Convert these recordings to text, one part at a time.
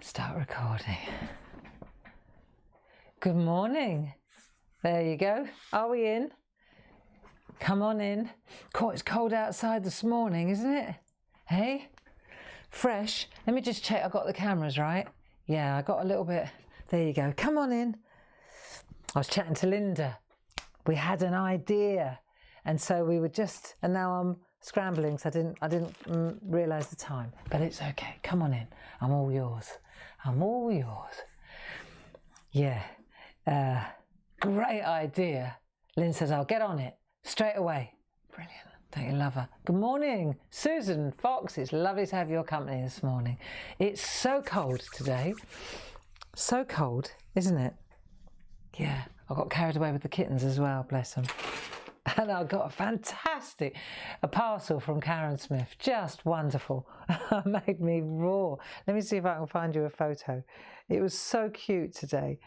Start recording. Good morning. There you go. Are we in? Come on in. It's cold outside this morning, isn't it? Hey? Fresh. Let me just check I got the cameras right. Yeah, I got a little bit. There you go. Come on in. I was chatting to Linda. We had an idea. And so we were just, and now I'm scrambling, so I didn't realise the time. But it's okay. Come on in. I'm all yours. I'm all yours. Yeah. Great idea. Lynn says, I'll get on it straight away. Brilliant. Don't you love her? Good morning, Susan Fox. It's lovely to have your company this morning. It's so cold today. So cold, isn't it? Yeah. I got carried away with the kittens as well, bless them. And I got a parcel from Karen Smith. Just wonderful. Made me roar. Let me see if I can find you a photo. It was so cute today.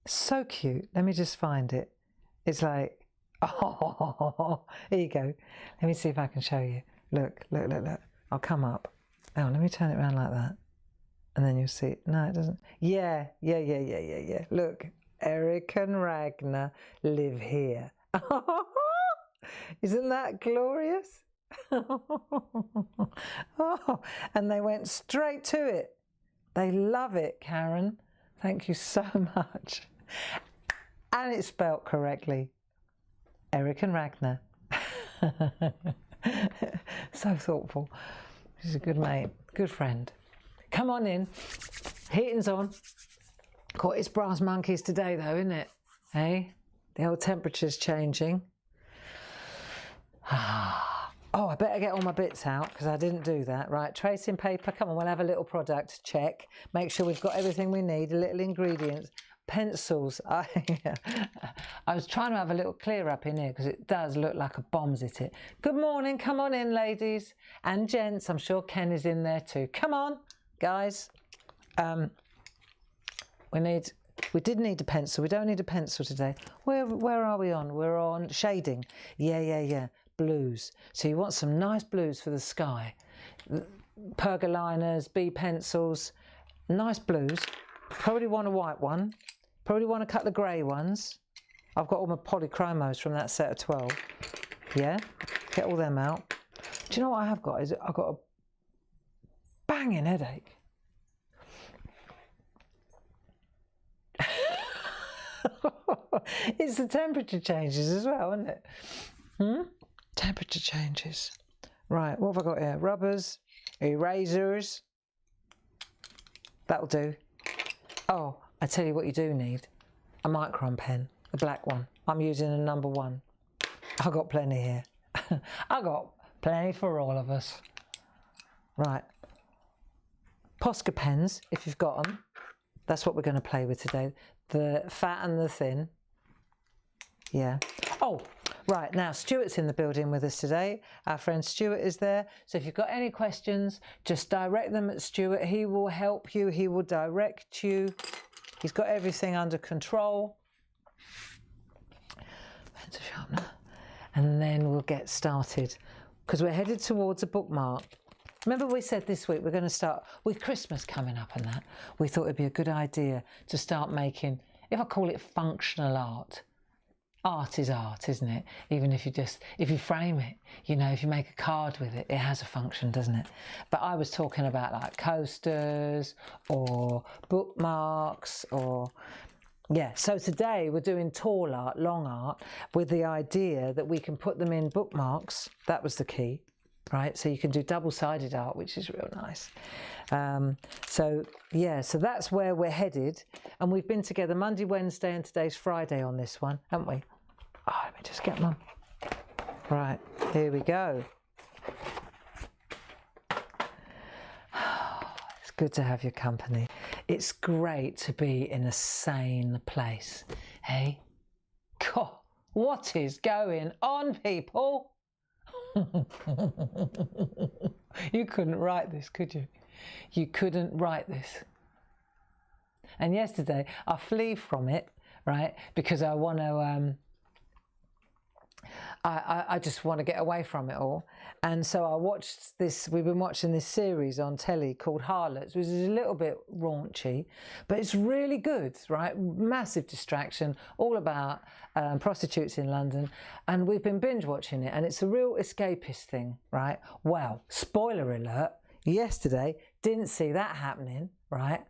So cute. Let me just find it. It's like, oh, here you go. Let me see if I can show you. Look. I'll come up. Oh, let me turn it around like that. And then you'll see. No, it doesn't. Yeah. Look, Eric and Ragnar live here. Isn't that glorious? Oh, and they went straight to it. They love it, Karen. Thank you so much. And it's spelt correctly. Eric and Ragnar. So thoughtful. She's a good mate, good friend. Come on in. Heating's on. It's brass monkeys today though, isn't it? Hey? The old temperature's changing. Oh, I better get all my bits out because I didn't do that. Right, tracing paper. Come on, we'll have a little product check. Make sure we've got everything we need. Little ingredients. Pencils. I was trying to have a little clear up in here because it does look like a bomb's hit it. Good morning. Come on in, ladies and gents. I'm sure Ken is in there too. Come on, guys. We did need a pencil. We don't need a pencil today. Where are we on? We're on shading. Yeah. Blues. So you want some nice blues for the sky. Pergoliners, B pencils, nice blues. Probably want a white one. Probably want a couple of grey ones. I've got all my polychromos from that set of 12. Yeah, get all them out. Do you know what I have got? I've got a banging headache. It's the temperature changes as well, isn't it? Temperature changes. Right, what have I got here? Rubbers, erasers. That'll do. Oh, I tell you what you do need. A micron pen, a black one. I'm using a number 1. I've got plenty here. I've got plenty for all of us. Right. Posca pens, if you've got them. That's what we're going to play with today. The fat and the thin. Yeah. Oh, right. Now, Stuart's in the building with us today. Our friend Stuart is there. So if you've got any questions, just direct them at Stuart. He will help you. He will direct you. He's got everything under control. Pencil sharpener. And then we'll get started because we're headed towards a bookmark. Remember we said this week we're going to start with Christmas coming up and that. We thought it'd be a good idea to start making, if I call it functional art. Art is art, isn't it? Even if you frame it, if you make a card with it, it has a function, doesn't it? But I was talking about like coasters or bookmarks or, yeah. So today we're doing tall art, long art, with the idea that we can put them in bookmarks. That was the key. Right, so you can do double-sided art, which is real nice. So that's where we're headed. And we've been together Monday, Wednesday, and today's Friday on this one, haven't we? Oh, let me just get mine. Right, here we go. It's good to have your company. It's great to be in a sane place. Hey? God, what is going on, people? You couldn't write this, could you? You couldn't write this. And yesterday I flee from it, right? Because I want to I just want to get away from it all. And so I watched this, we've been watching this series on telly called Harlots, which is a little bit raunchy, but it's really good, right? Massive distraction, all about prostitutes in London. And we've been binge watching it, and it's a real escapist thing, right? Well, spoiler alert, yesterday, didn't see that happening, right?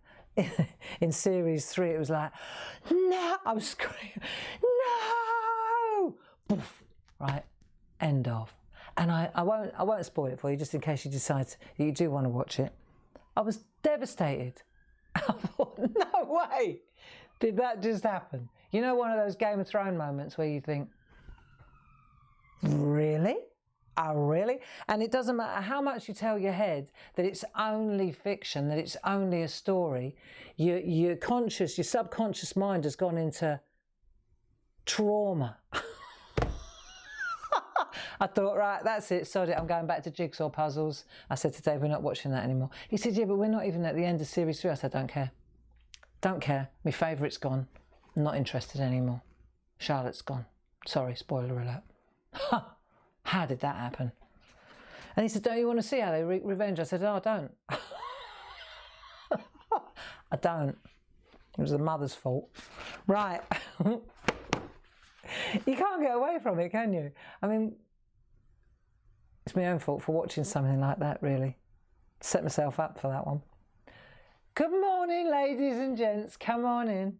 In series 3, it was like, no, I was screaming, no! Poof. Right, end of. And I won't spoil it for you, just in case you decide that you do want to watch it. I was devastated. I thought, no way, did that just happen? You know, one of those Game of Thrones moments where you think, really? Oh, really? And it doesn't matter how much you tell your head that it's only fiction, that it's only a story. Your subconscious mind has gone into trauma. I thought, right, that's it, sod it, I'm going back to jigsaw puzzles. I said to Dave, we're not watching that anymore. He said, yeah, but we're not even at the end of series 3. I said, don't care. Don't care. My favourite's gone. I'm not interested anymore. Charlotte's gone. Sorry, spoiler alert. How did that happen? And he said, don't you want to see how they wreak revenge? I said, oh, I don't. I don't. It was the mother's fault. Right. You can't get away from it, can you? I mean, it's my own fault for watching something like that, really. Set myself up for that one. Good morning, ladies and gents. Come on in.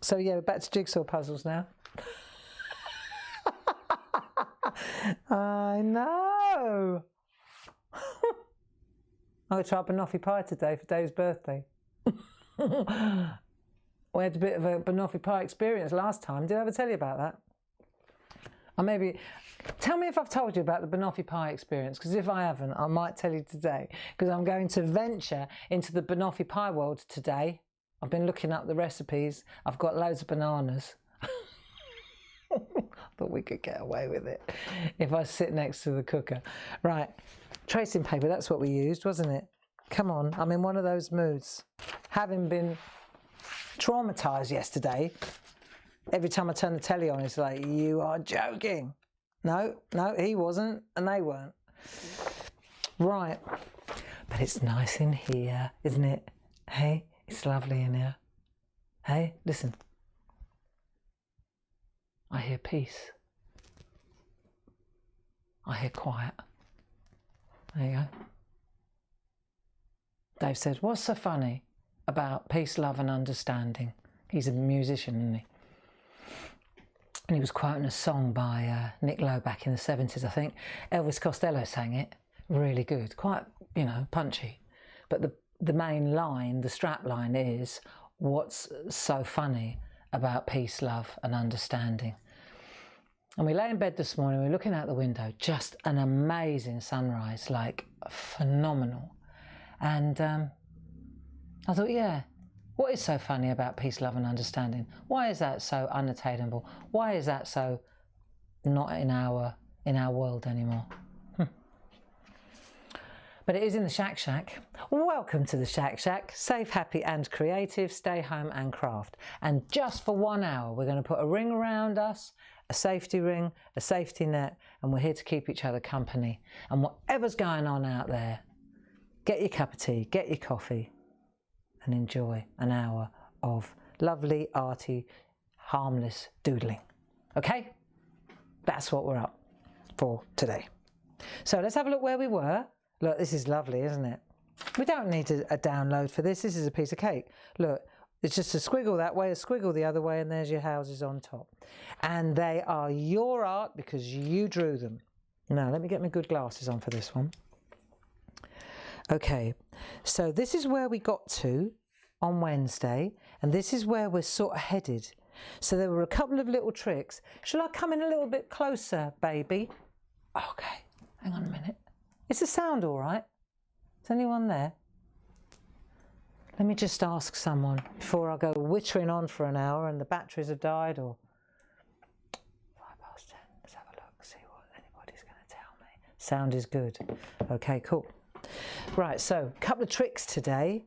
So, yeah, we're back to jigsaw puzzles now. I know. I'm going to try banoffee pie today for Dave's birthday. We had a bit of a banoffee pie experience last time. Did I ever tell you about that? Or maybe, tell me if I've told you about the banoffee pie experience, because if I haven't, I might tell you today, because I'm going to venture into the banoffee pie world today. I've been looking up the recipes. I've got loads of bananas. I thought we could get away with it if I sit next to the cooker. Right, tracing paper, that's what we used, wasn't it? Come on, I'm in one of those moods. Having been traumatised yesterday, every time I turn the telly on, it's like, you are joking. No, he wasn't, and they weren't. Right, but it's nice in here, isn't it? Hey, it's lovely in here. Hey, listen. I hear peace. I hear quiet. There you go. Dave said, what's so funny about peace, love and understanding? He's a musician, isn't he? And he was quoting a song by Nick Lowe back in the 70s, I think. Elvis Costello sang it. Really good. Quite, you know, punchy. But the main line, the strap line is, what's so funny about peace, love and understanding? And we lay in bed this morning, we were looking out the window, just an amazing sunrise, like phenomenal. And I thought, yeah, what is so funny about peace, love and understanding? Why is that so unattainable? Why is that so not in our world anymore? But it is in the SHAC. Welcome to the SHAC. Safe, happy and creative. Stay home and craft. And just for 1 hour, we're going to put a ring around us, a safety ring, a safety net, and we're here to keep each other company. And whatever's going on out there, get your cup of tea, get your coffee, and enjoy an hour of lovely, arty, harmless doodling. Okay? That's what we're up for today. So let's have a look where we were. Look, this is lovely, isn't it? We don't need a download for this. This is a piece of cake. Look, it's just a squiggle that way, a squiggle the other way, and there's your houses on top. And they are your art because you drew them. Now, let me get my good glasses on for this one. Okay, so this is where we got to on Wednesday, and this is where we're sort of headed. So there were a couple of little tricks. Shall I come in a little bit closer, baby? Okay, hang on a minute. Is the sound all right? Is anyone there? Let me just ask someone before I go wittering on for an hour and the batteries have died, or 10:05. Let's have a look, see what anybody's going to tell me. Sound is good. Okay, cool. Right, so a couple of tricks today.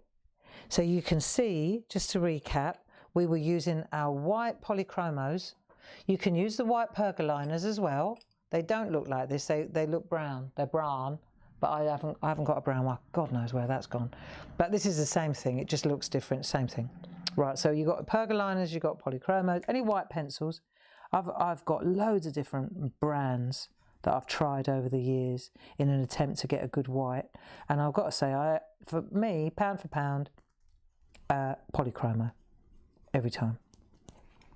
So you can see, just to recap, we were using our white polychromos You can use the white pergoliners as well. They don't look like this, they look brown. They're brown, but I haven't got a brown one. God knows where that's gone. But this is the same thing, it just looks different, same thing. Right, so you've got pergoliners, you've got polychromos, any white pencils. I've got loads of different brands that I've tried over the years in an attempt to get a good white. And I've got to say, for me, pound for pound, polychromo every time.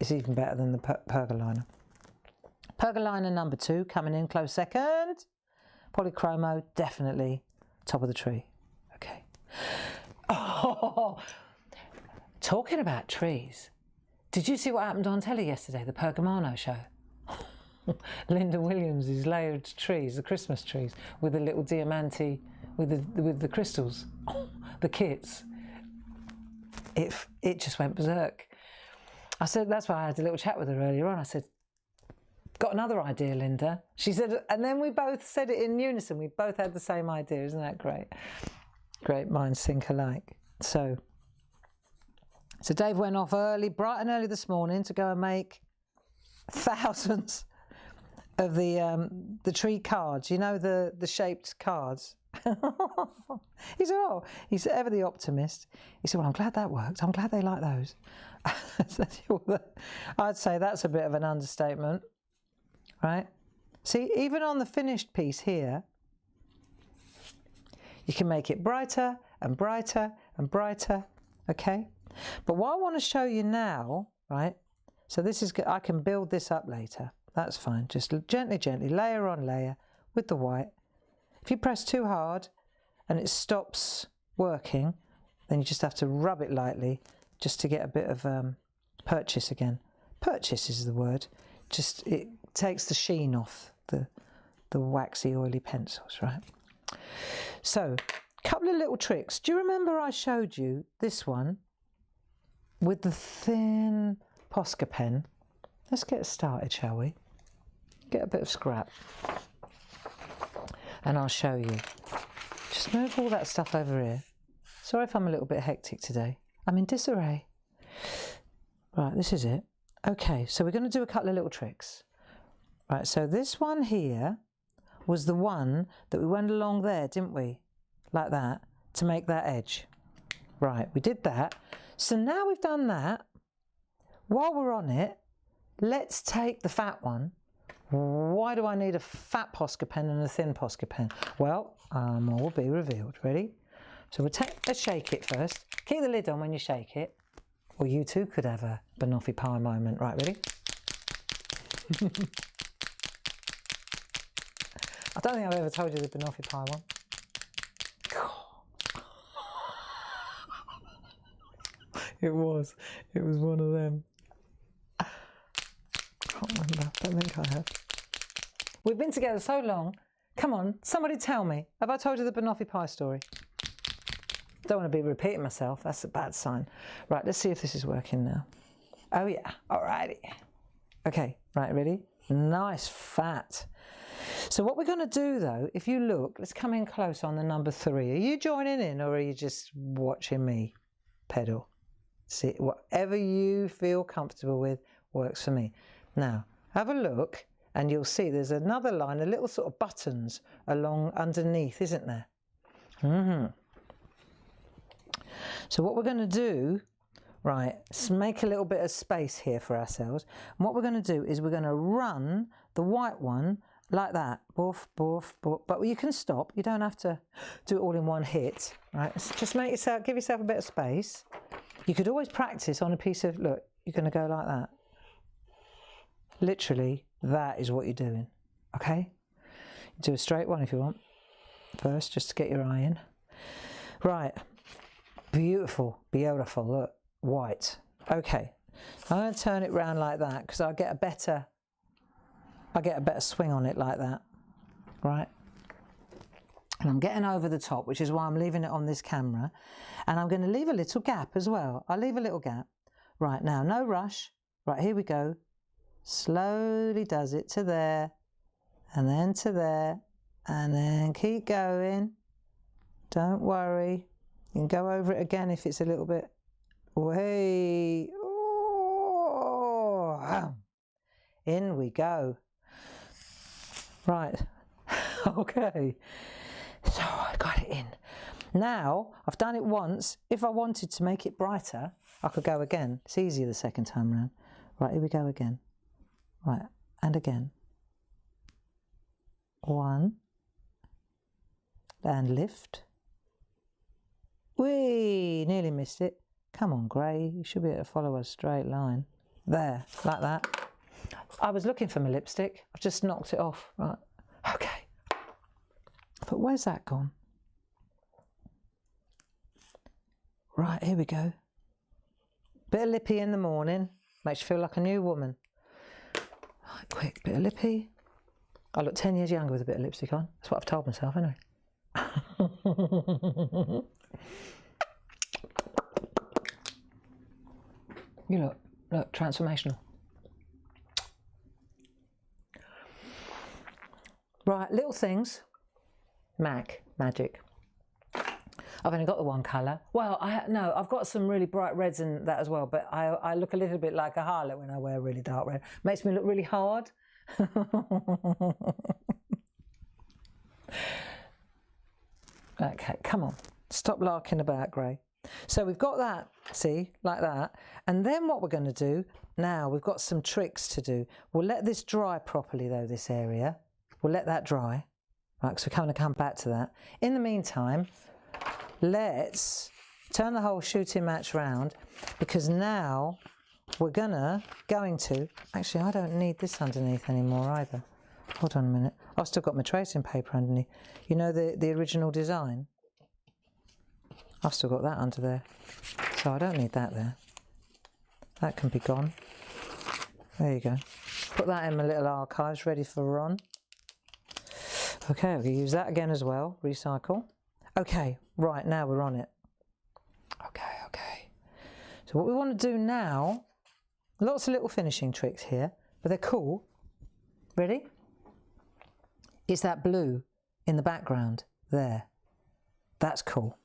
It's even better than the pergoliner. Pergoliner number 2 coming in close second. Polychromo definitely top of the tree. Okay. Oh, talking about trees, did you see what happened on telly yesterday, the Pergamano show? Linda Williams' layered trees, the Christmas trees, with the little diamante, with the crystals, the kits. It just went berserk. I said, that's why I had a little chat with her earlier on. I said, got another idea, Linda. She said, and then we both said it in unison. We both had the same idea. Isn't that great? Great minds think alike. So Dave went off early, bright and early this morning to go and make thousands of the tree cards. You know, the shaped cards. He said, oh, he's ever the optimist. He said, well, I'm glad that worked. I'm glad they like those. I'd say that's a bit of an understatement, right? See, even on the finished piece here, you can make it brighter and brighter and brighter, okay? But what I want to show you now, right? So this is, I can build this up later. That's fine. Just gently, gently, layer on layer with the white. If you press too hard and it stops working, then you just have to rub it lightly just to get a bit of purchase again. Purchase is the word. Just, it takes the sheen off the waxy, oily pencils, right? So, a couple of little tricks. Do you remember I showed you this one with the thin Posca pen? Let's get started, shall we? Get a bit of scrap. And I'll show you. Just move all that stuff over here. Sorry if I'm a little bit hectic today. I'm in disarray. Right, this is it. Okay, so we're going to do a couple of little tricks. Right, so this one here was the one that we went along there, didn't we? Like that, to make that edge. Right, we did that. So now we've done that. While we're on it, let's take the fat one. Why do I need a fat Posca pen and a thin Posca pen? Well, more will be revealed. Ready? So let's shake it first. Keep the lid on when you shake it. Or you too could have a banoffee pie moment. Right, ready? I don't think I've ever told you the banoffee pie one. It was one of them. I can't remember, I don't think I have. We've been together so long. Come on, somebody tell me. Have I told you the banoffee pie story? Don't want to be repeating myself, that's a bad sign. Right, let's see if this is working now. Oh yeah, alrighty. Okay, right, ready? Nice fat. So what we're going to do though, if you look, let's come in close on the number 3. Are you joining in or are you just watching me pedal? See, whatever you feel comfortable with works for me. Now, have a look and you'll see there's another line, a little sort of buttons along underneath, isn't there? So what we're going to do, right, is make a little bit of space here for ourselves. And what we're going to do is we're going to run the white one like that. Boof, boof, boof. But you can stop. You don't have to do it all in one hit, right? Just give yourself a bit of space. You could always practice on a piece of, look, you're going to go like that. Literally, that is what you're doing, okay? Do a straight one if you want. First, just to get your eye in. Right. Beautiful, beautiful, look, white. Okay, I'm going to turn it round like that because I'll get a better swing on it like that, right? And I'm getting over the top, which is why I'm leaving it on this camera. And I'm going to leave a little gap as well. I'll leave a little gap. Right, now, no rush. Right, here we go. Slowly does it to there, and then to there, and then keep going. Don't worry. You can go over it again if it's a little bit way. Oh, in we go. Right, okay, so I got it in. Now, I've done it once. If I wanted to make it brighter, I could go again. It's easier the second time round. Right, here we go again. Right, and again. 1, and lift. Whee! Nearly missed it. Come on, Gray, you should be able to follow a straight line. There, like that. I was looking for my lipstick. I've just knocked it off. Right, okay. But where's that gone? Right, here we go. Bit of lippy in the morning. Makes you feel like a new woman. Right, quick, bit of lippy. I look 10 years younger with a bit of lipstick on. That's what I've told myself anyway. You look, transformational. Right, little things. Magic. I've only got the one colour. Well, no, I've got some really bright reds in that as well, but I look a little bit like a harlot when I wear really dark red. Makes me look really hard. Okay, come on. Stop larking about, Gray. So we've got that, see, like that. And then what we're going to do, now we've got some tricks to do. We'll let this dry properly though, this area. We'll let that dry, right, because we're going to come back to that. In the meantime, let's turn the whole shooting match round, because now we're going to, actually I don't need this underneath anymore either. Hold on a minute, I've still got my tracing paper underneath. You know the original design? I've still got that under there, so I don't need that there. That can be gone. There you go. Put that in my little archives ready for Ron. Okay, I'll use that again as well, recycle. Okay, right, now we're on it. Okay. So what we want to do now, lots of little finishing tricks here, but they're cool. Ready? Is that blue in the background there? That's cool.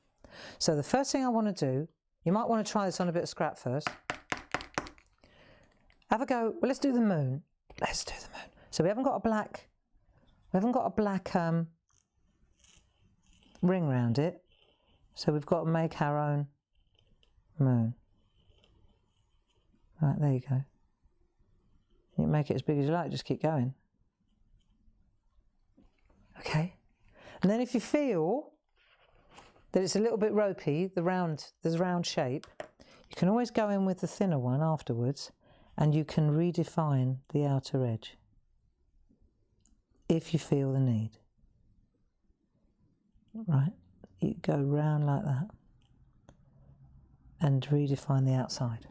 So the first thing I want to do, you might want to try this on a bit of scrap first. Have a go. Well, let's do the moon. Let's do the moon. So we haven't got a black ring round it. So we've got to make our own moon. Right, there you go. You can make it as big as you like, just keep going. Okay. And then if you feel that it's a little bit ropey, the round shape, you can always go in with the thinner one afterwards, and you can redefine the outer edge if you feel the need. Right, you go round like that and redefine the outside.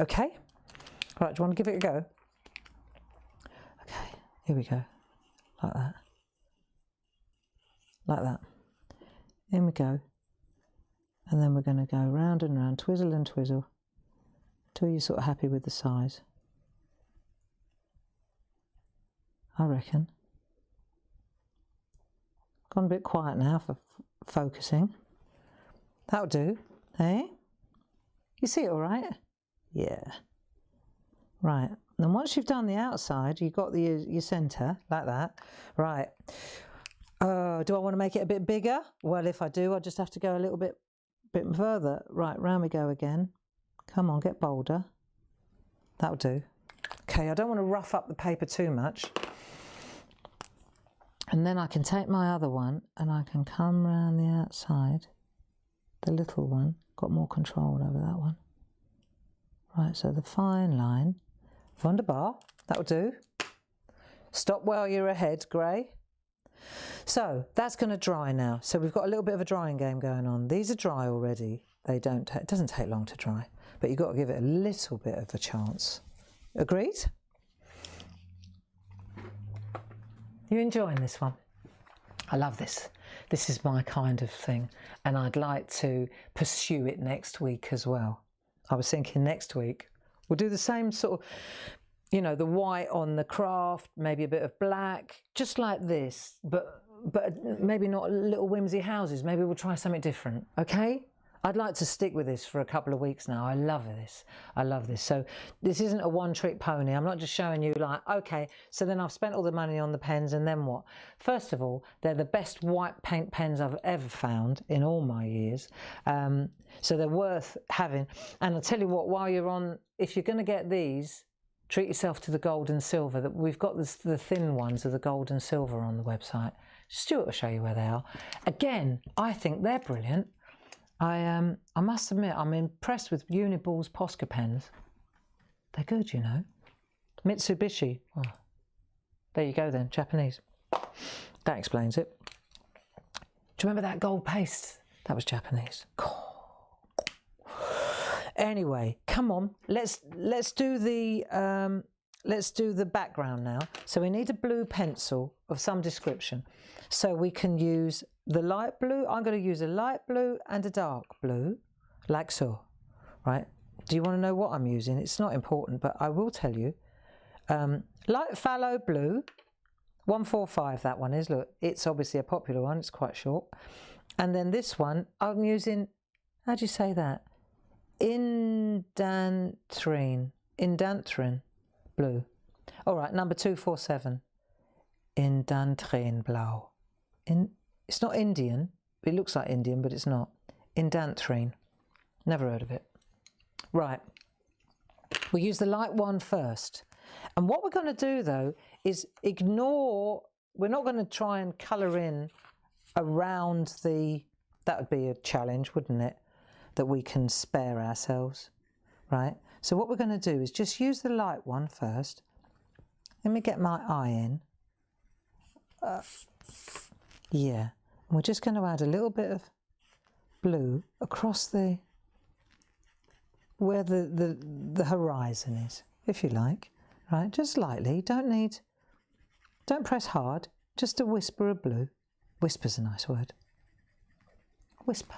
Okay? Right, do you want to give it a go? Okay, here we go. Like that. Like that. In we go. And then we're going to go round and round, twizzle and twizzle, till you're sort of happy with the size. I reckon. Gone a bit quiet now for focusing. That'll do, eh? You see it all right? Yeah. Right, and once you've done the outside, you've got your centre, like that. Right. Do I want to make it a bit bigger? Well, if I do, I'll just have to go a little bit further. Right, round we go again. Come on, get bolder. That'll do. Okay, I don't want to rough up the paper too much. And then I can take my other one and I can come round the outside, the little one. Got more control over that one. Right, so the fine line. Wunderbar, that'll do. Stop while you're ahead, Gray. So that's going to dry now. So we've got a little bit of a drying game going on. These are dry already. It doesn't take long to dry, but you've got to give it a little bit of a chance. Agreed? You enjoying this one? I love this. This is my kind of thing, and I'd like to pursue it next week as well. I was thinking next week we'll do the same sort of, you know, the white on the craft, maybe a bit of black, just like this, but maybe not little whimsy houses. Maybe we'll try something different, okay? I'd like to stick with this for a couple of weeks now. I love this. I love this. So this isn't a one-trick pony. I'm not just showing you like, okay, so then I've spent all the money on the pens and then what? First of all, they're the best white paint pens I've ever found in all my years. So they're worth having. And I'll tell you what, while you're on, if you're going to get these, treat yourself to the gold and silver. That we've got the thin ones of the gold and silver on the website. Stuart will show you where they are. Again, I think they're brilliant. I must admit, I'm impressed with Uniball's Posca pens. They're good, you know. Mitsubishi. Oh, there you go then, Japanese. That explains it. Do you remember that gold paste? That was Japanese. Anyway, come on, let's do the background now. So we need a blue pencil of some description. So we can use the light blue. I'm going to use a light blue and a dark blue, like so, right? Do you want to know what I'm using? It's not important, but I will tell you. Light phthalo blue, 145 that one is. Look, it's obviously a popular one. It's quite short. And then this one, I'm using, how do you say that? Indantrine blue. All right, number 247. Indantrine blau. It's not Indian. It looks like Indian, but it's not. Indantrine. Never heard of it. Right. We use the light one first. And what we're going to do, though, is ignore... We're not going to try and colour in around the... That would be a challenge, wouldn't it? That we can spare ourselves, right? So what we're going to do is just use the light one first. Let me get my eye in. Yeah, and we're just going to add a little bit of blue across the where the horizon is, if you like, right? Just lightly. Don't press hard. Just a whisper of blue. Whisper's a nice word. Whisper.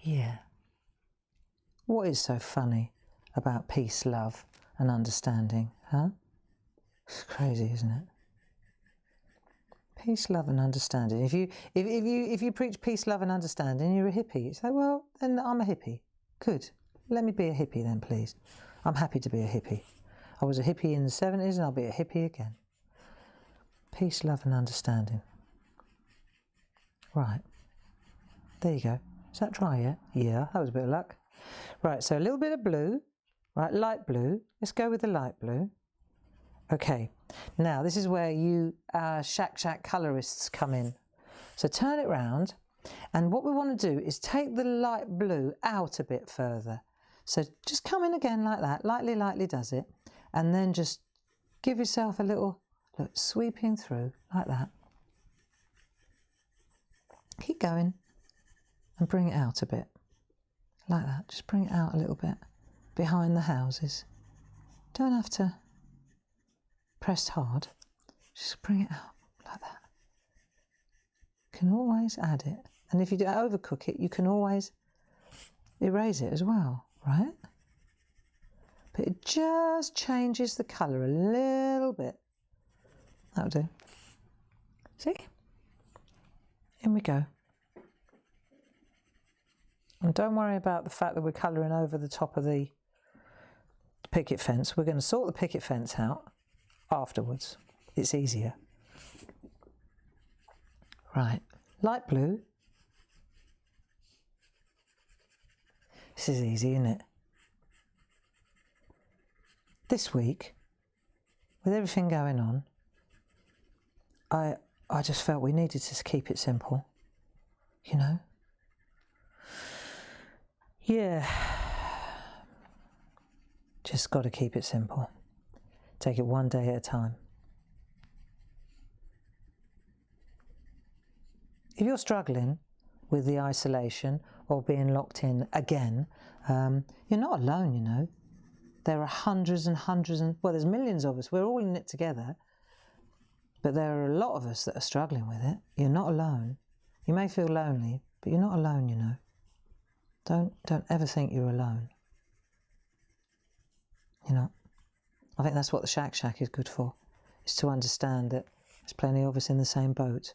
Yeah. What is so funny about peace, love, and understanding, huh? It's crazy, isn't it? Peace, love, and understanding. If you preach peace, love, and understanding, you're a hippie. You say, well, then I'm a hippie. Good. Let me be a hippie then, please. I'm happy to be a hippie. I was a hippie in the 70s, and I'll be a hippie again. Peace, love, and understanding. Right. There you go. Is that dry yet? Yeah, that was a bit of luck. Right, so a little bit of blue, right, light blue. Let's go with the light blue. Okay, now this is where you SHAC colourists come in. So turn it round, and what we want to do is take the light blue out a bit further. So just come in again like that, lightly does it, and then just give yourself a little, look, sweeping through like that. Keep going and bring it out a bit, like that. Just bring it out a little bit behind the houses. Don't have to press hard, just bring it out like that. You can always add it, and if you do overcook it, you can always erase it as well, right? But it just changes the colour a little bit. That'll do. See? In we go. And don't worry about the fact that we're colouring over the top of the picket fence. We're going to sort the picket fence out afterwards. It's easier. Right, light blue. This is easy, isn't it? This week, with everything going on, I just felt we needed to keep it simple, you know? Yeah. Just got to keep it simple. Take it one day at a time. If you're struggling with the isolation or being locked in again, you're not alone, you know. There are hundreds and hundreds well, there's millions of us. We're all in it together. But there are a lot of us that are struggling with it. You're not alone. You may feel lonely, but you're not alone, you know. Don't ever think you're alone. You know, I think that's what the SHAC is good for, is to understand that there's plenty of us in the same boat,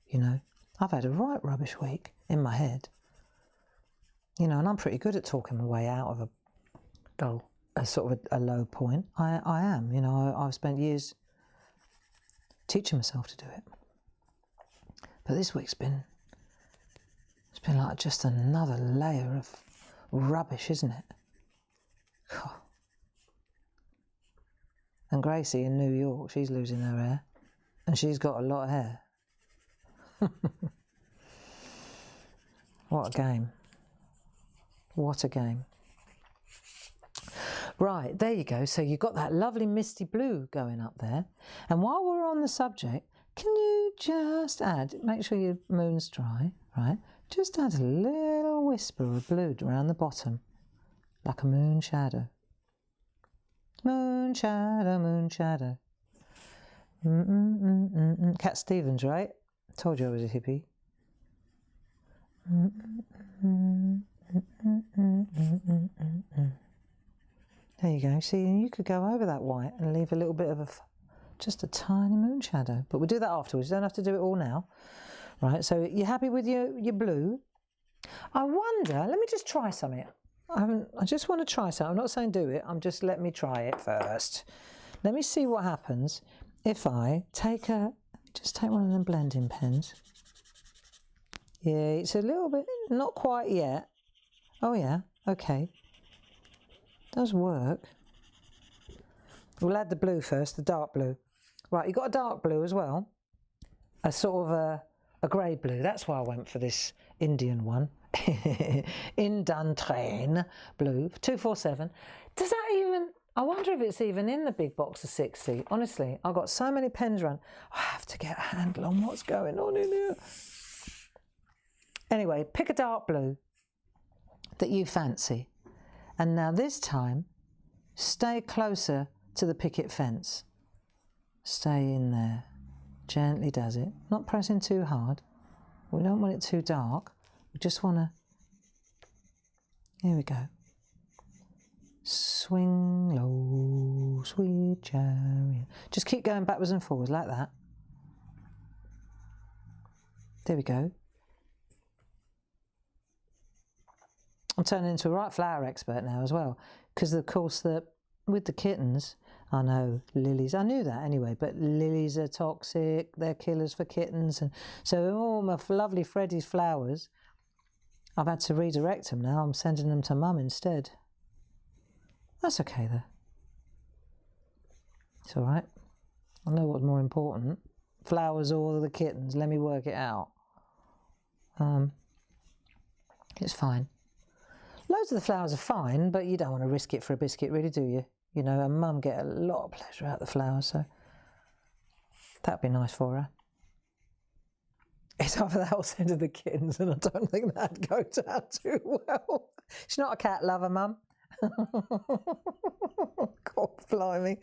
you know. I've had a right rubbish week in my head. You know, and I'm pretty good at talking my way out of a sort of a low point. I am, you know, I've spent years teaching myself to do it. But this week's been, it's been like just another layer of rubbish, isn't it? And Gracie in New York, she's losing her hair. And she's got a lot of hair. What a game. What a game. Right, there you go. So you've got that lovely misty blue going up there. And while we're on the subject, can you just add, make sure your moon's dry, right? Just add a little whisper of blue around the bottom, like a moon shadow. Moon shadow, moon shadow. Cat Stevens, right? Told you I was a hippie. There you go. See, you could go over that white and leave a little bit of just a tiny moon shadow. But we'll do that afterwards. You don't have to do it all now. Right, so you're happy with your blue? I wonder, let me just try something. I just want to try something. I'm not saying do it. I'm just let me try it first. Let me see what happens if I take just take one of them blending pens. Yeah, it's a little bit, not quite yet. Oh yeah, okay. Does work. We'll add the blue first, the dark blue. Right, you've got a dark blue as well. A sort of a grey blue. That's why I went for this Indian one. Indantrain blue, 247. Does that even, I wonder if it's even in the big box of 60. Honestly, I've got so many pens around. I have to get a handle on what's going on in here. Anyway, pick a dark blue that you fancy. And now this time, stay closer to the picket fence. Stay in there. Gently does it. Not pressing too hard. We don't want it too dark. We just want to, here we go. Swing low, sweet chariot. Just keep going backwards and forwards like that. There we go. I'm turning into a right flower expert now as well, because of course with the kittens, I know lilies, I knew that anyway, but lilies are toxic, they're killers for kittens, and so all my lovely Freddie's flowers, I've had to redirect them now. I'm sending them to Mum instead. That's okay though. It's all right. I know what's more important. Flowers or the kittens. Let me work it out. It's fine. Loads of the flowers are fine, but you don't want to risk it for a biscuit, really, do you? You know, and Mum get a lot of pleasure out of the flowers, so that'd be nice for her. It's either that or send her the kittens, and I don't think that'd go down too well. She's not a cat lover, Mum. God blimey.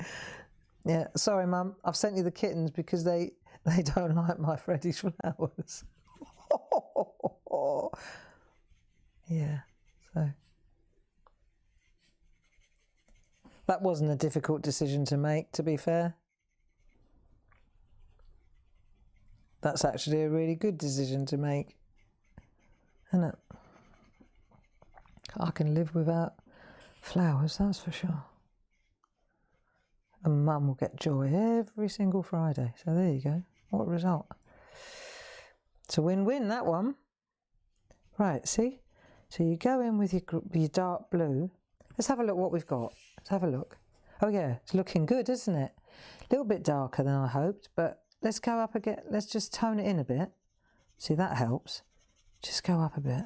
Yeah, sorry, Mum. I've sent you the kittens because they don't like my Freddie's flowers. Yeah, so that wasn't a difficult decision to make, to be fair. That's actually a really good decision to make, isn't it? I can live without flowers, that's for sure. And Mum will get joy every single Friday. So there you go. What a result. It's a win-win, that one. Right, see? So you go in with your dark blue. Let's have a look what we've got. Let's have a look. Oh yeah, it's looking good, isn't it? A little bit darker than I hoped, but let's go up again. Let's just tone it in a bit. See, that helps. Just go up a bit.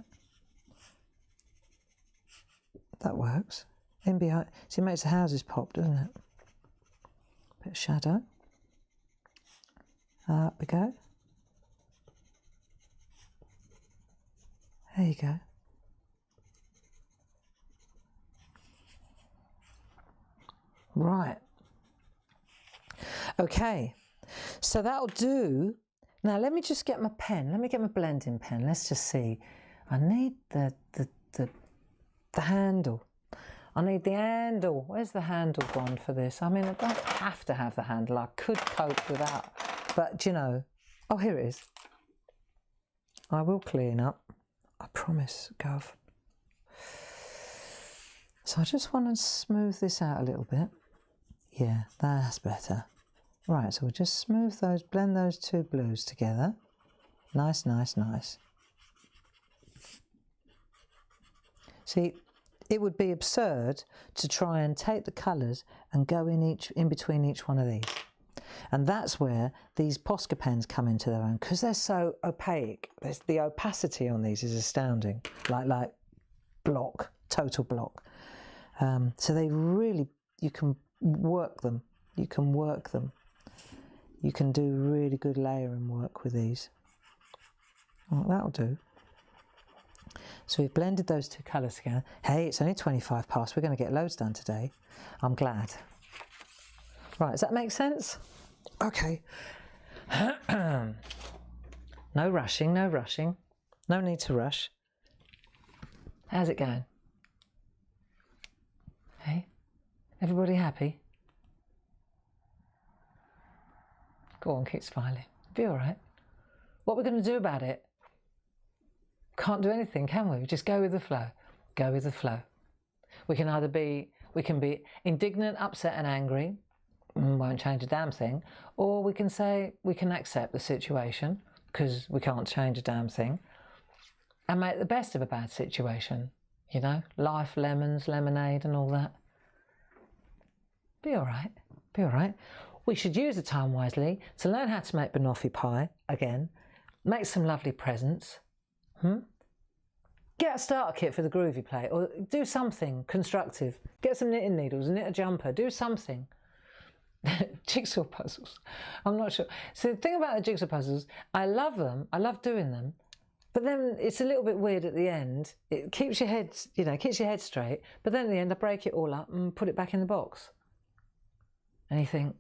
That works. In behind. See, it makes the houses pop, doesn't it? Bit of shadow. Up we go. There you go. Right. Okay. So that'll do. Now let me just get my pen. Let me get my blending pen. Let's just see. I need the handle. I need the handle. Where's the handle gone for this? I mean, I don't have to have the handle. I could cope without. But, you know, oh, here it is. I will clean up. I promise, Gov. So I just want to smooth this out a little bit. Yeah, that's better. Right, so we'll just smooth those, blend those two blues together. Nice, nice, nice. See, it would be absurd to try and take the colours and go in between each one of these. And that's where these Posca pens come into their own, because they're so opaque. The opacity on these is astounding, like block, total block. So they really, you can work them. You can work them. You can do really good layering work with these. Well, that'll do. So we've blended those two colours together. Hey, it's only 25 past. We're going to get loads done today. I'm glad. Right, does that make sense? Okay. No rushing, no rushing. No need to rush. How's it going? Hey, everybody happy? Go on, keep smiling. Be all right. What we're going to do about it? Can't do anything, can we? Just go with the flow. Go with the flow. We can either be indignant, upset and angry, won't change a damn thing, or we can say we can accept the situation because we can't change a damn thing and make the best of a bad situation. You know, life, lemons, lemonade and all that. Be all right. Be all right. We should use the time wisely to learn how to make banoffee pie again, make some lovely presents. Get a starter kit for the groovy plate, or do something constructive. Get some knitting needles, knit a jumper, do something. Jigsaw puzzles. I'm not sure. So the thing about the jigsaw puzzles, I love them. I love doing them. But then it's a little bit weird at the end. It keeps your head, you know, keeps your head straight. But then at the end, I break it all up and put it back in the box. And you think,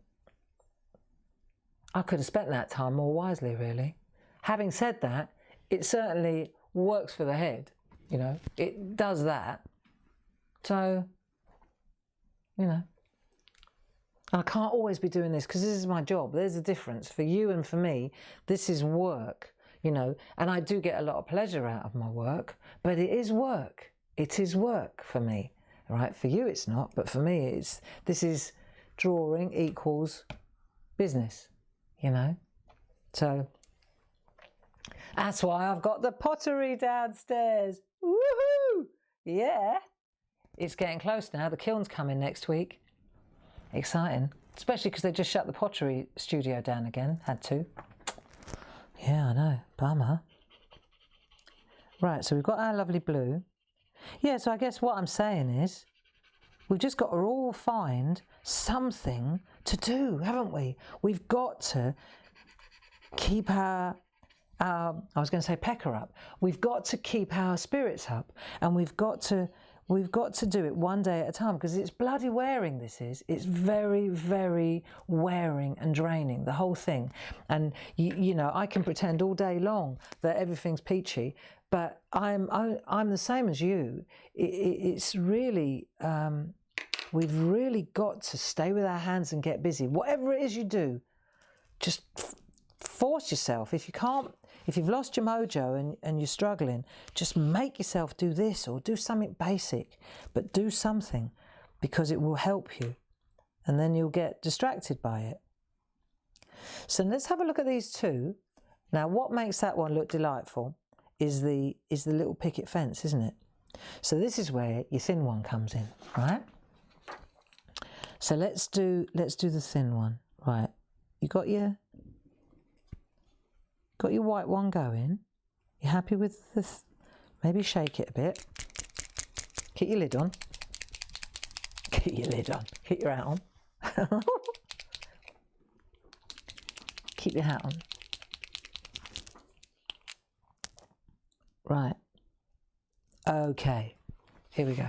I could have spent that time more wisely, really. Having said that, it certainly works for the head. You know, it does that. So, you know, I can't always be doing this because this is my job. There's a difference. For you and for me, this is work, you know, and I do get a lot of pleasure out of my work, but it is work. It is work for me, right? For you, it's not, but for me, this is drawing equals business, you know? So that's why I've got the pottery downstairs. Woohoo! Yeah. It's getting close now. The kiln's coming next week. Exciting. Especially because they just shut the pottery studio down again. Had to. Yeah, I know. Bummer. Right, so we've got our lovely blue. Yeah, so I guess what I'm saying is we've just got to all find something to do, haven't we? We've got to keep our I was going to say pecker up. We've got to keep our spirits up, and we've got to do it one day at a time, because it's bloody wearing. This is. It's very, very wearing and draining, the whole thing. And you know, I can pretend all day long that everything's peachy, but I'm the same as you. It's really we've really got to stay with our hands and get busy. Whatever it is you do, just force yourself. If you've lost your mojo and you're struggling, just make yourself do this or do something basic, but do something, because it will help you, and then you'll get distracted by it. So let's have a look at these two. Now, what makes that one look delightful is the little picket fence, isn't it? So this is where your thin one comes in, right? So let's do the thin one. Right, you got your white one going. You happy with the maybe shake it a bit. Keep your lid on. Keep your lid on. Keep your hat on. Keep your hat on. Right. Okay. Here we go.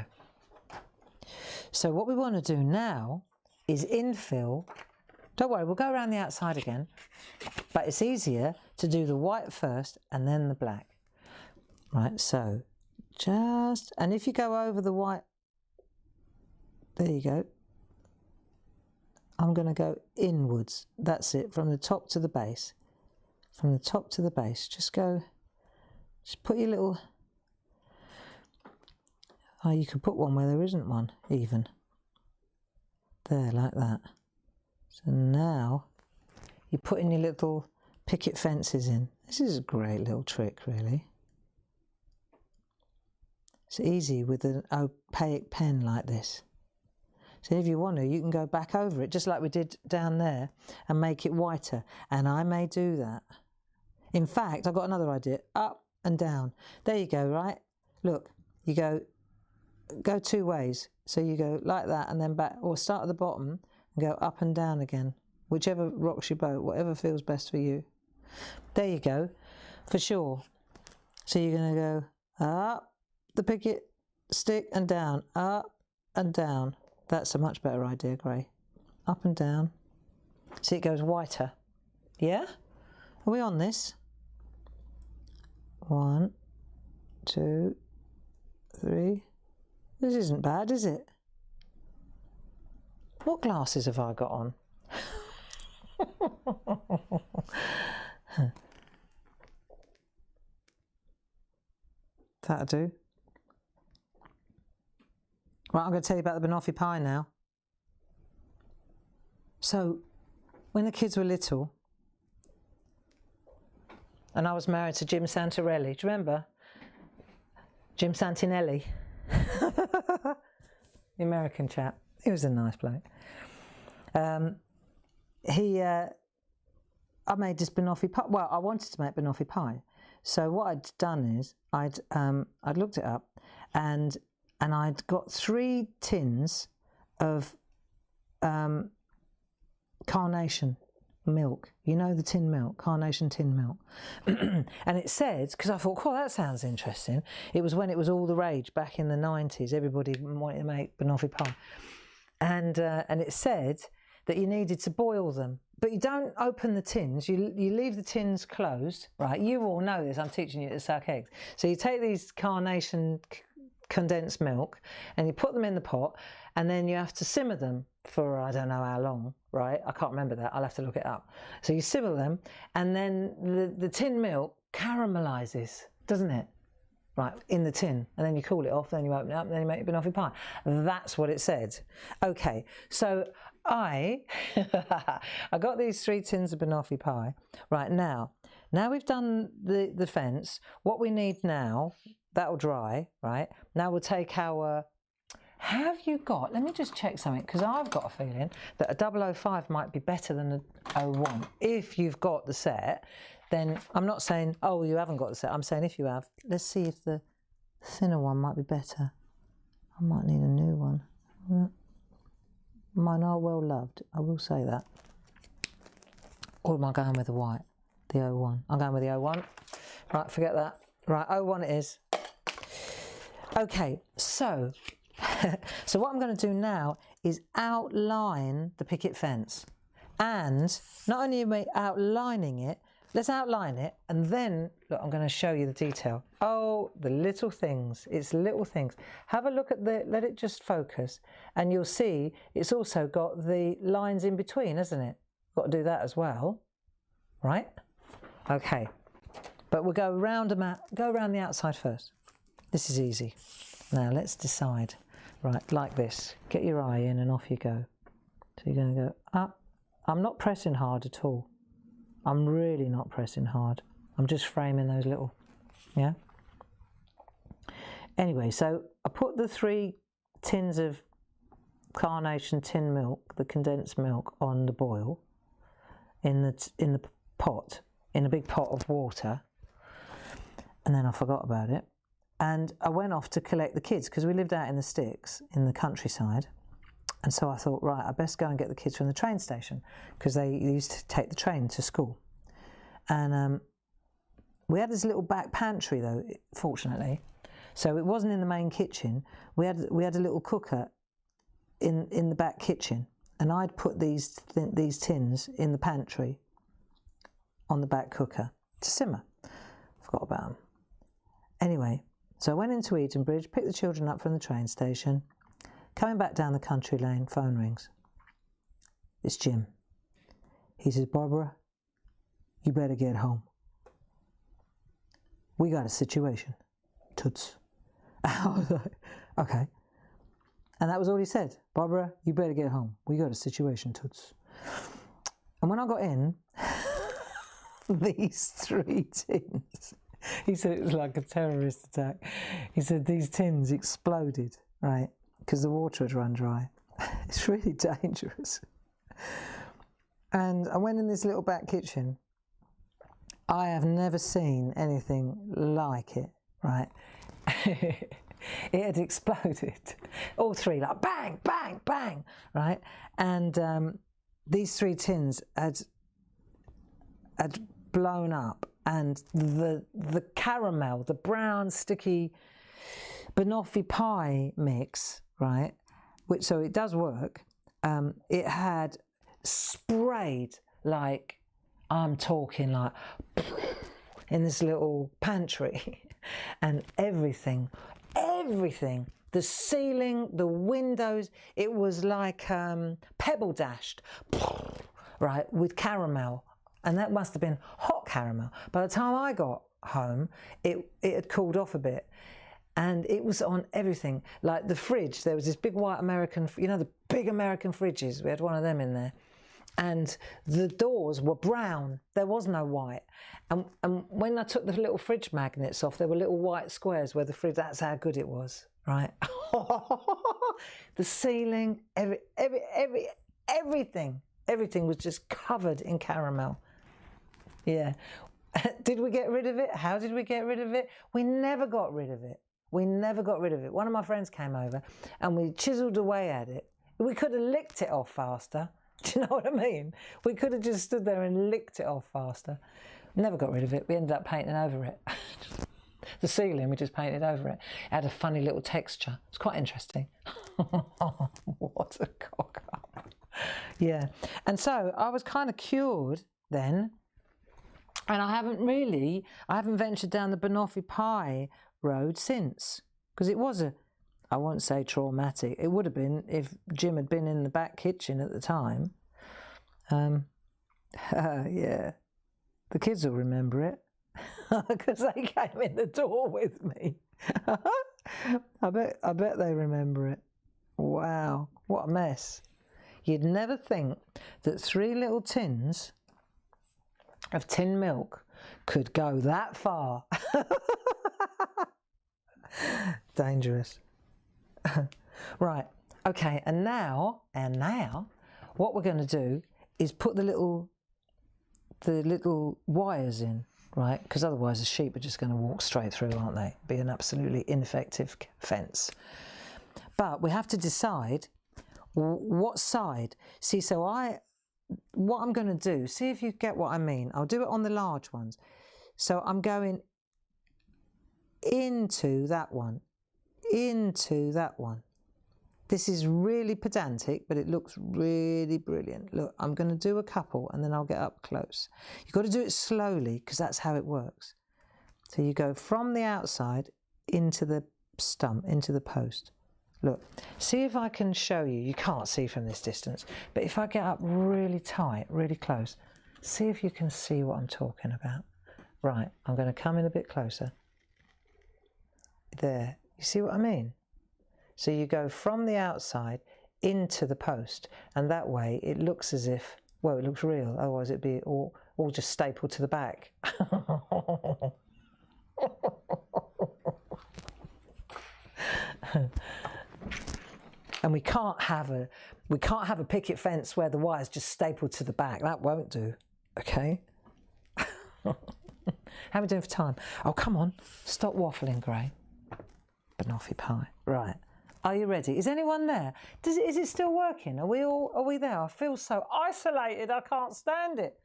So what we want to do now is infill. Don't worry, we'll go around the outside again, but it's easier to do the white first and then the black. Right, so and if you go over the white, there you go. I'm going to go inwards. That's it, from the top to the base. From the top to the base, just go Just put your little... Oh, you could put one where there isn't one, even. There, like that. So now you're putting your little picket fences in. This is a great little trick, really. It's easy with an opaque pen like this. So if you want to, you can go back over it, just like we did down there, and make it whiter. And I may do that. In fact, I've got another idea. Up and down. There you go, right? Look, you go two ways. So you go like that and then back, or start at the bottom and go up and down again. Whichever rocks your boat, whatever feels best for you. There you go, for sure. So you're going to go up the picket stick and down, up and down. That's a much better idea, Gray. Up and down. See, it goes whiter. Yeah? Are we on this? 1, 2, 3. This isn't bad, is it? What glasses have I got on? That'll do. Right, I'm going to tell you about the banoffee pie now. So, when the kids were little, and I was married to Jim Santarelli, do you remember? Jim Santinelli. The American chap. He was a nice bloke. I made this banoffee pie. Well, I wanted to make banoffee pie. So what I'd done is I'd looked it up, and I'd got 3 tins of carnation milk. You know, the tin milk, carnation tin milk. And it said, because I thought, oh, that sounds interesting. It was when it was all the rage back in the 90s. Everybody wanted to make banoffee pie. And it said that you needed to boil them. But you don't open the tins, you leave the tins closed, right? You all know this, I'm teaching you to suck eggs. So you take these carnation condensed milk and you put them in the pot, and then you have to simmer them for I don't know how long, right? I can't remember that, I'll have to look it up. So you simmer them, and then the tin milk caramelizes, doesn't it? Right, in the tin, and then you cool it off, then you open it up, and then you make your banoffee pie. That's what it said. Okay, so I got these 3 tins of banoffee pie. Right, now we've done the fence. What we need now, that'll dry, right? Now we'll take our... Have you got... Let me just check something, because I've got a feeling that a 005 might be better than a 01. If you've got the set, then I'm not saying, oh, you haven't got the set. I'm saying if you have, let's see if the thinner one might be better. I might need a new one. Mine are well loved, I will say that. Or am I going with the white? The 01. I'm going with the 01. Right, forget that. Right, 01 it is. Okay, so what I'm going to do now is outline the picket fence. And not only am I outlining it, let's outline it, and then, look, I'm going to show you the detail. Oh, the little things. It's little things. Have a look at let it just focus, and you'll see it's also got the lines in between, hasn't it? Got to do that as well, right? Okay, but we'll go around the outside first. This is easy. Now let's decide. Right, like this. Get your eye in and off you go. So you're going to go up. I'm not pressing hard at all. I'm really not pressing hard. I'm just framing those little, yeah? Anyway, so I put the 3 tins of carnation tin milk, the condensed milk, on the boil in the pot, in a big pot of water, and then I forgot about it. And I went off to collect the kids, because we lived out in the sticks, in the countryside. And so I thought, right, I best go and get the kids from the train station, because they used to take the train to school. And we had this little back pantry, though, fortunately. So it wasn't in the main kitchen. We had a little cooker in the back kitchen, and I'd put these tins in the pantry on the back cooker to simmer. Forgot about them. Anyway, so I went into Edenbridge, picked the children up from the train station. Coming back down the country lane, phone rings. It's Jim. He says, Barbara, you better get home. we got a situation, toots. I was like, okay. And that was all he said. Barbara, you better get home. We got a situation, toots. And when I got in, these 3 tins, he said it was like a terrorist attack. He said these tins exploded, right, because the water had run dry. It's really dangerous. And I went in this little back kitchen. I have never seen anything like it, right? It had exploded. All 3, like bang, bang, bang, right? And these 3 tins had blown up, and the caramel, the brown sticky banoffee pie mix, right? Which, so it does work. It had sprayed, like, I'm talking like in this little pantry, and everything, the ceiling, the windows, it was like pebble dashed, right, with caramel. And that must have been hot caramel. By the time I got home, it had cooled off a bit. And it was on everything. Like the fridge, there was this big white American, you know, the big American fridges. We had one of them in there. And the doors were brown. There was no white. And when I took the little fridge magnets off, there were little white squares where the fridge, that's how good it was, right? The ceiling, everything was just covered in caramel. Yeah. Did we get rid of it? How did we get rid of it? We never got rid of it. We never got rid of it. One of my friends came over and we chiseled away at it. We could have licked it off faster. Do you know what I mean? We could have just stood there and licked it off faster. Never got rid of it. We ended up painting over it. The ceiling, we just painted over it. It had a funny little texture. It's quite interesting. What a cock up. Yeah. And so I was kind of cured then. And I haven't ventured down the banoffee pie road since. Because it was I won't say traumatic. It would have been if Jim had been in the back kitchen at the time. Yeah. The kids will remember it. Because they came in the door with me. I bet they remember it. Wow. What a mess. You'd never think that 3 little tins of tin milk could go that far. Dangerous. Right, okay, and now what we're going to do is put the little wires in, right? Because otherwise the sheep are just going to walk straight through, aren't they? Be an absolutely ineffective fence. But we have to decide what side. See, so what I'm going to do, see if you get what I mean. I'll do it on the large ones. So I'm going into that one, into that one. This is really pedantic, but it looks really brilliant. Look, I'm going to do a couple and then I'll get up close. You've got to do it slowly because that's how it works. So you go from the outside into the stump, into the post. Look, see if I can show you. You can't see from this distance, but if I get up really tight, really close, see if you can see what I'm talking about. Right, I'm going to come in a bit closer. There, you see what I mean? So you go from the outside into the post, and that way it looks as if, well, it looks real, otherwise it'd be all just stapled to the back. And we can't have a picket fence where the wire's just stapled to the back. That won't do, okay? How are we doing for time? Oh, come on, stop waffling, Gray. Banoffee pie. Right. Are you ready? Is anyone there? Is it still working? Are we there? I feel so isolated, I can't stand it.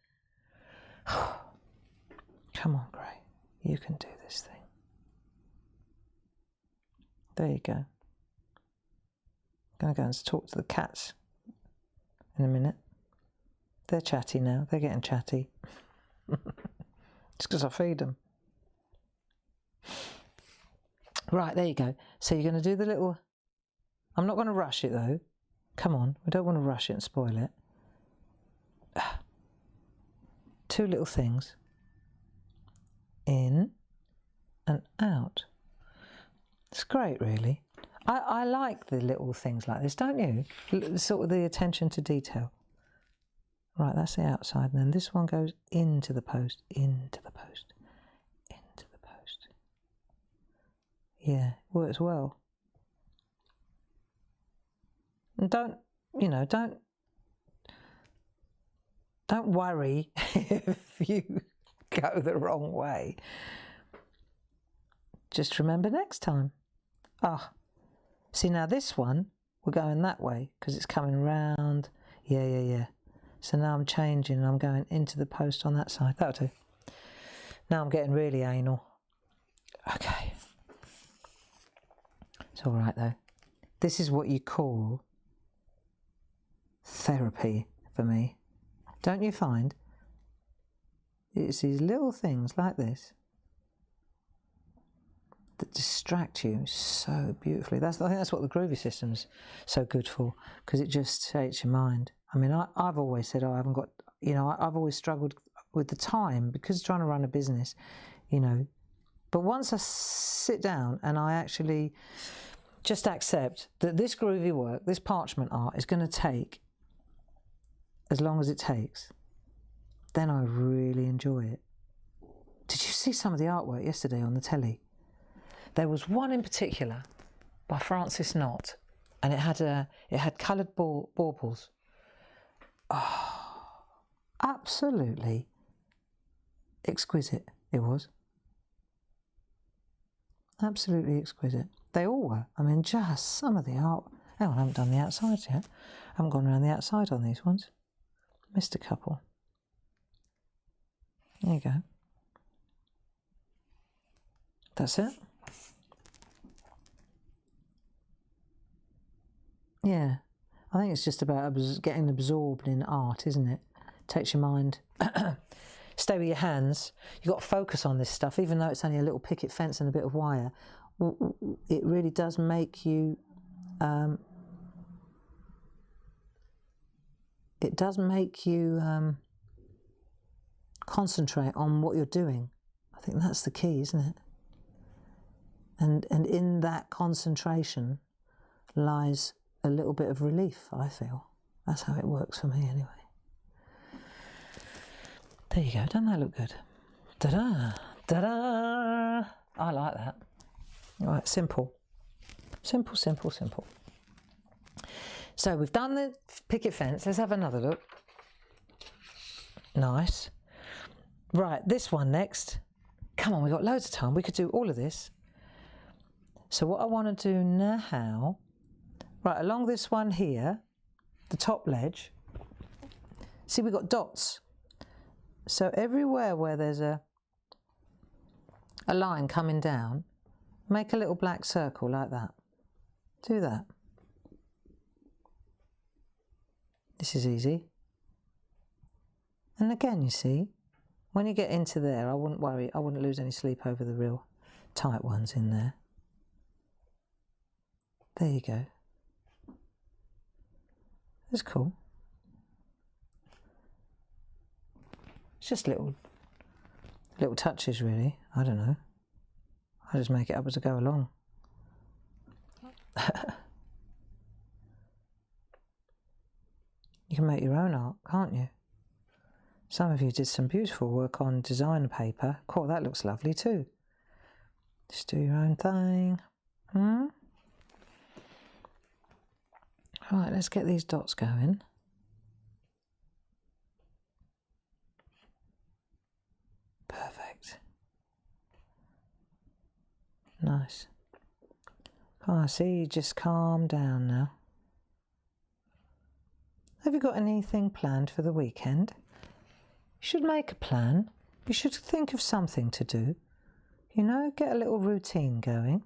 Come on, Gray. You can do this thing. There you go. I'm going to go and talk to the cats in a minute. They're chatty now. They're getting chatty. It's because I feed them. Right, there you go. So you're going to do the little... I'm not going to rush it though. Come on, we don't want to rush it and spoil it. 2 little things. In and out. It's great, really. I like the little things like this, don't you? Sort of the attention to detail. Right, that's the outside, and then this one goes into the post, into the post, into the post. Yeah, works well. And don't worry if you go the wrong way. Just remember next time. Ah, see, now this one, we're going that way because it's coming round. Yeah. So now I'm changing and I'm going into the post on that side. That'll do. Now I'm getting really anal. Okay. It's all right though. This is what you call therapy for me. Don't you find? It's these little things like this that distract you so beautifully. I think that's what the groovy system's so good for, because it just takes your mind. I mean, I've always said, I haven't got, I've always struggled with the time because trying to run a business, But once I sit down and I actually just accept that this groovy work, this parchment art is going to take as long as it takes, then I really enjoy it. Did you see some of the artwork yesterday on the telly? There was one in particular by Francis Knott, and it had coloured baubles. Oh, absolutely exquisite it was. Absolutely exquisite. They all were. I mean, just some of the art. Hang on, I haven't done the outsides yet. I haven't gone around the outside on these ones. Missed a couple. There you go. That's it. Yeah, I think it's just about getting absorbed in art, isn't it? Takes your mind. Stay with your hands. You've got to focus on this stuff, even though it's only a little picket fence and a bit of wire. It really does make you. It does make you concentrate on what you're doing. I think that's the key, isn't it? And in that concentration lies a little bit of relief, I feel. That's how it works for me anyway. There you go, doesn't that look good? Ta-da! Ta-da! I like that. All right, simple. Simple, simple, simple. So we've done the picket fence. Let's have another look. Nice. Right, this one next. Come on, we've got loads of time. We could do all of this. So what I want to do now, right, along this one here, the top ledge, see we've got dots. So everywhere where there's a line coming down, make a little black circle like that. Do that. This is easy. And again, you see, when you get into there, I wouldn't worry, I wouldn't lose any sleep over the real tight ones in there. There you go. That's cool. It's just little touches, really. I don't know. I just make it up as I go along. You can make your own art, can't you? Some of you did some beautiful work on design paper. Cool, that looks lovely too. Just do your own thing. Right, let's get these dots going. Perfect. Nice. Oh, I see you just calm down now. Have you got anything planned for the weekend? You should make a plan. You should think of something to do. Get a little routine going.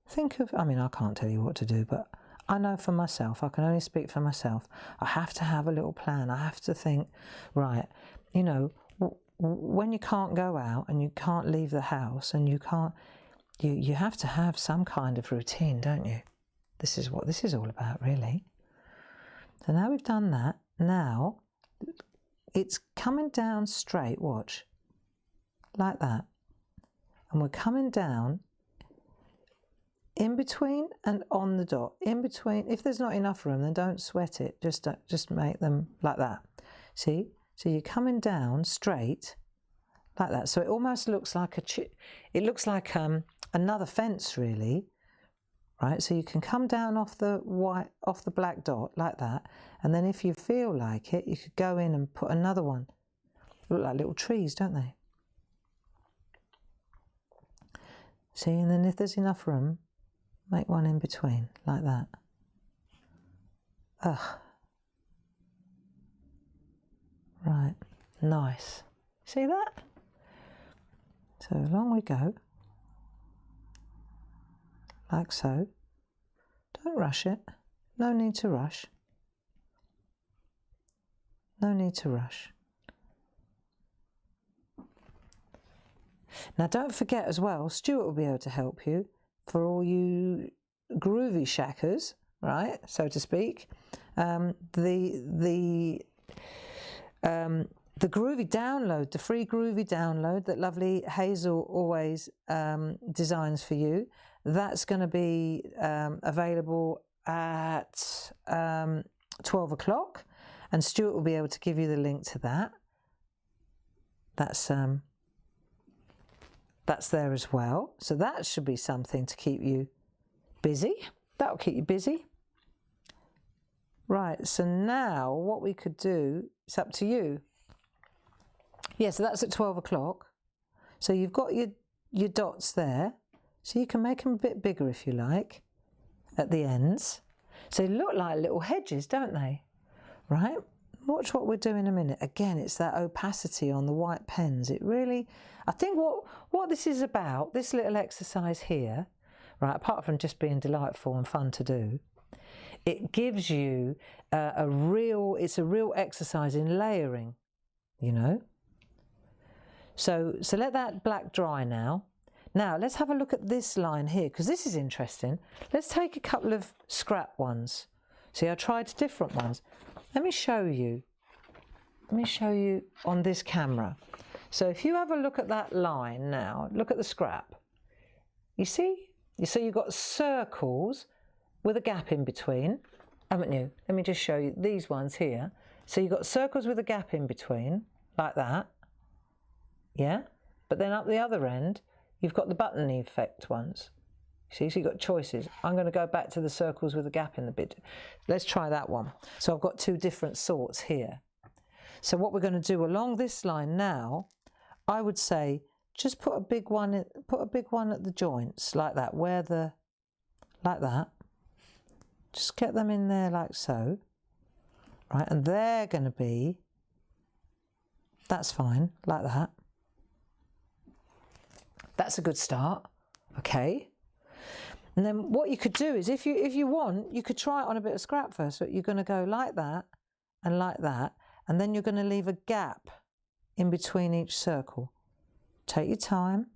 Think of, I mean, I can't tell you what to do, but I know for myself, I can only speak for myself. I have to have a little plan. I have to think, right, when you can't go out and you can't leave the house and you can't, you have to have some kind of routine, don't you? This is what this is all about, really. So now we've done that. Now it's coming down straight, watch, like that. and we're coming down in between and on the dot. In between, if there's not enough room, then don't sweat it, just make them like that. See? So you're coming down straight like that. So it almost looks like it looks like another fence really, right? So you can come down off the black dot like that, and then if you feel like it, you could go in and put another one. Look like little trees, don't they? See, and then if there's enough room, make one in between like that. Right, nice. See that? So along we go, like so. Don't rush it. No need to rush. No need to rush. Now don't forget as well, Stuart will be able to help you for all you groovy shackers, right, so to speak. The groovy download, the free groovy download that lovely Hazel always designs for you, that's going to be available at 12 o'clock, and Stuart will be able to give you the link to that. That's there as well. So that should be something to keep you busy. That'll keep you busy. Right, so now what we could do, it's up to you. Yeah, so that's at 12 o'clock. So you've got your dots there. So you can make them a bit bigger if you like at the ends. So they look like little hedges, don't they? Right? Watch what we're doing in a minute. Again, it's that opacity on the white pens. It really, I think what this is about, this little exercise here, right, apart from just being delightful and fun to do, it gives you it's a real exercise in layering, you know. So let that black dry now. Now let's have a look at this line here, because this is interesting. Let's take a couple of scrap ones. See, I tried different ones. Let me show you. Let me show you on this camera. So if you have a look at that line now, look at the scrap. You see? So you've got circles with a gap in between, haven't you? Let me just show you these ones here. So you've got circles with a gap in between, like that. Yeah? But then up the other end, you've got the button effect ones. See, so you've got choices. I'm going to go back to the circles with a gap in the bit. Let's try that one. So I've got two different sorts here. So what we're going to do along this line now, I would say just put a big one in, put a big one at the joints like that, like that. Just get them in there like so. Right, and they're going to be, that's fine, like that. That's a good start. Okay. And then what you could do is, if you want, you could try it on a bit of scrap first. So you're going to go like that, and then you're going to leave a gap in between each circle. Take your time,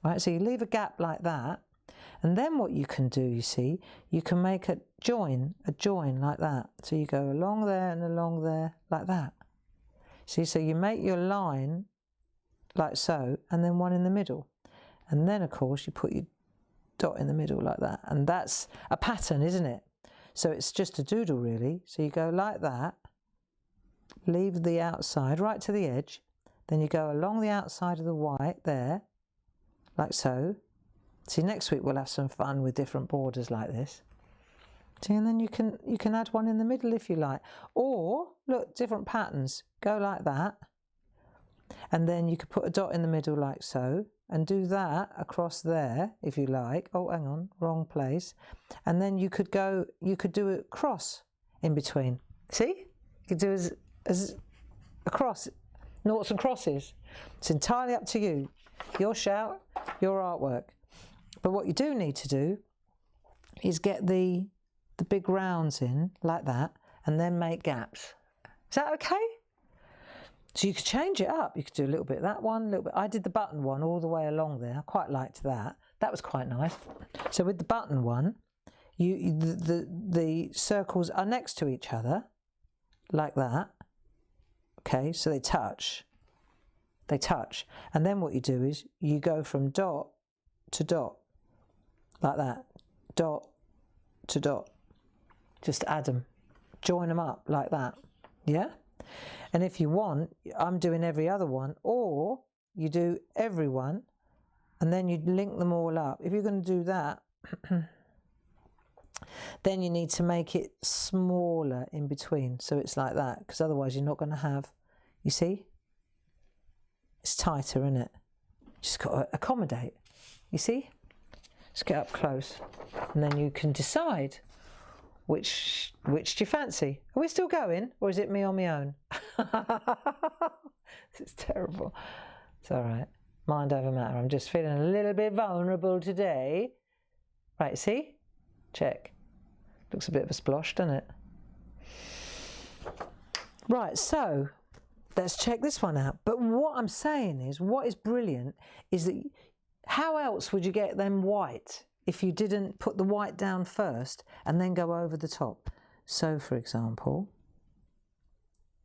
right? So you leave a gap like that, and then what you can do, you see, you can make a join like that. So you go along there and along there like that. See, so you make your line like so, and then one in the middle, and then of course you put your dot in the middle like that, and that's a pattern, isn't it? So it's just a doodle really. So you go like that, leave the outside right to the edge, then you go along the outside of the white there, like so. See, next week we'll have some fun with different borders like this. See, and then you can add one in the middle if you like, or look, different patterns. Go like that, and then you could put a dot in the middle like so, and do that across there if you like. Oh, hang on, wrong place. And then you could do a cross in between. See? You could do as a cross, noughts and crosses. It's entirely up to you. Your shout, your artwork. But what you do need to do is get the big rounds in like that, and then make gaps. Is that okay? So you could change it up. You could do a little bit of that one, a little bit. I did the button one all the way along there. I quite liked that. That was quite nice. So with the button one, the circles are next to each other, like that. Okay, so they touch. They touch. And then what you do is you go from dot to dot, like that, dot to dot. Just add them, join them up like that, yeah? And if you want, I'm doing every other one, or you do every one and then you link them all up. If you're going to do that, then you need to make it smaller in between, so it's like that, because otherwise you're not going to have, you see? It's tighter, isn't it? Just got to accommodate, you see? Let's get up close, and then you can decide which do you fancy. Are we still going, or is it me on my own? This is terrible. It's all right. Mind over matter. I'm just feeling a little bit vulnerable today. Right, see? Check. Looks a bit of a splosh, doesn't it? Right, so let's check this one out. But what I'm saying is, what is brilliant is that how else would you get them white if you didn't put the white down first and then go over the top? So, for example,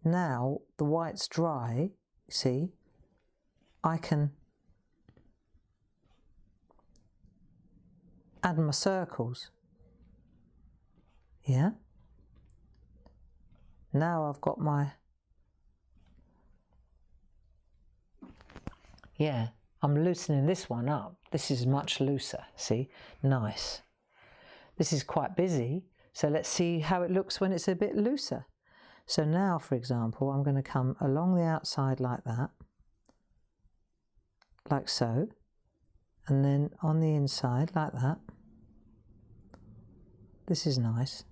now the white's dry, you see, I can add my circles. Yeah? Now I've got my... Yeah, I'm loosening this one up. This is much looser, see? Nice. This is quite busy, so let's see how it looks when it's a bit looser. So now, for example, I'm going to come along the outside like that, like so, and then on the inside like that. This is nice.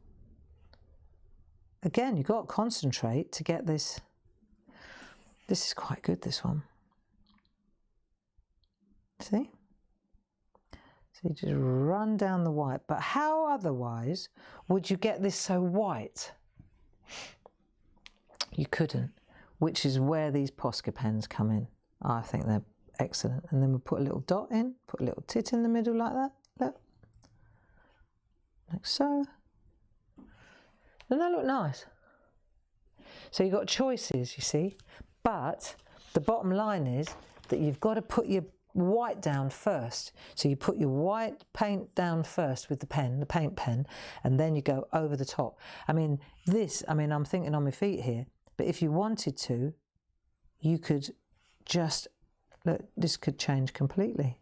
Again, you've got to concentrate to get this. This is quite good, this one. See? So you just run down the white. But how otherwise would you get this so white? You couldn't, which is where these Posca pens come in. I think they're excellent. And then we'll put a little dot in, put a little tit in the middle like that. Look. Like so. Doesn't that look nice? So you've got choices, you see. But the bottom line is that you've got to put your white down first. So you put your white paint down first with the pen, the paint pen, and then you go over the top. I mean, I'm thinking on my feet here, but if you wanted to, you could just, look, this could change completely.